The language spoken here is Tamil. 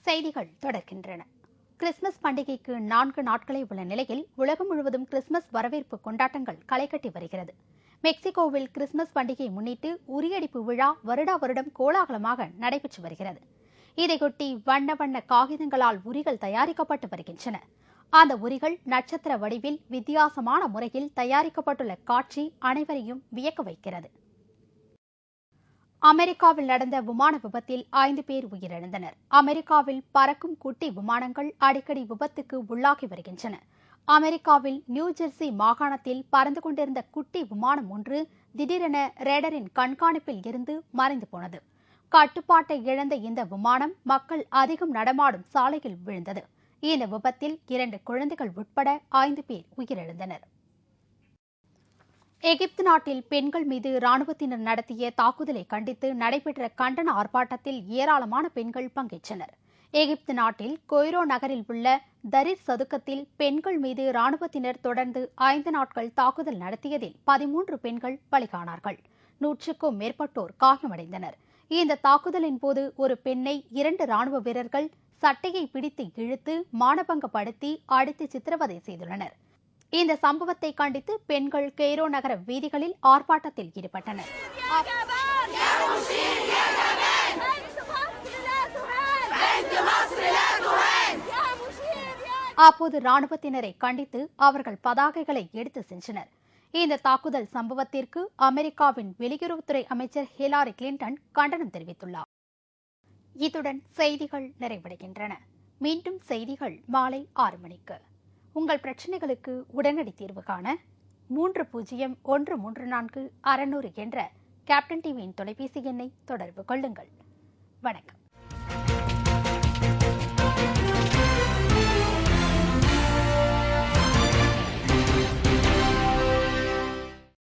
செய்திகள் தொடர்கின்றன. கிறிஸ்துமஸ் பண்டிகைக்கு 4 நாட்களே உள்ள நிலையில் உலகம் முழுவதும் கிறிஸ்துமஸ் வரவேற்பு கொண்டாட்டங்கள் களைகட்டி வருகிறது. மெக்சிகோவில் கிறிஸ்துமஸ் பண்டிகையை முன்னிட்டு உரியடிப்பு விழா வருடா வருடம் கோலாகலமாக நடைபெற்று வருகிறது. இதையொட்டி வண்ண வண்ண காகிதங்களால் உரிகள் தயாரிக்கப்பட்டு வருகின்றன. அந்த உரிகள் நட்சத்திர வடிவில் வித்தியாசமான முறையில் தயாரிக்கப்பட்டுள்ள காட்சி அனைவரையும் வியக்க வைக்கிறது. அமெரிக்காவில் நடந்த விமான விபத்தில் 5 பேர் உயிரிழந்தனர். அமெரிக்காவில் பறக்கும் குட்டி விமானங்கள் அடிக்கடி விபத்துக்கு உள்ளாகி வருகின்றன. அமெரிக்காவில் நியூஜெர்சி மாகாணத்தில் பறந்து கொண்டிருந்த குட்டி விமானம் ஒன்று திடீரென ரேடரின் கண்காணிப்பில் இருந்து மறைந்து போனது. கட்டுப்பாட்டை இழந்த இந்த விமானம் மக்கள் அதிகம் நடமாடும் சாலையில் விழுந்தது. இந்த விபத்தில் 2 குழந்தைகள் உட்பட 5 பேர் உயிரிழந்தனர். எகிப்து நாட்டில் பெண்கள் மீது ராணுவத்தினர் நடத்திய தாக்குதலை கண்டித்து நடைபெற்ற கண்டன ஆர்ப்பாட்டத்தில் ஏராளமான பெண்கள் பங்கேற்றனர். எகிப்து நாட்டில் கொய்ரோ நகரில் உள்ள தரிர் சதுக்கத்தில் பெண்கள் மீது ராணுவத்தினர் தொடர்ந்து 5 நாட்கள் தாக்குதல் நடத்தியதில் 13 பெண்கள் பலியானார்கள். 100க்கும் மேற்பட்டோர் காயமடைந்தனர். இந்த தாக்குதலின் போது ஒரு பெண்ணை 2 ராணுவ வீரர்கள் சட்டையை பிடித்து இழுத்து மானபங்கப்படுத்தி அடித்து சித்திரவதை செய்துள்ளனர். இந்த சம்பவத்தை கண்டித்து பெண்கள் கெய்ரோ நகர வீதிகளில் ஆர்ப்பாட்டத்தில் ஈடுபட்டனர். அப்போது ராணுவத்தினரை கண்டித்து அவர்கள் பதாகைகளை எடுத்து சென்றனர். இந்த தாக்குதல் சம்பவத்திற்கு அமெரிக்காவின் வெளியுறவுத்துறை அமைச்சர் ஹிலாரி கிளின்டன் கண்டனம் தெரிவித்துள்ளார். இத்துடன் செய்திகள் நிறைவடைகின்றன. மீண்டும் செய்திகள் மாலை 6 மணிக்கு. உங்கள் பிரச்சினைகளுக்கு உடனடி தீர்வு காண 30134600 என்ற கேப்டன் டிவியின் தொலைபேசி எண்ணை தொடர்பு கொள்ளுங்கள். வணக்கம்.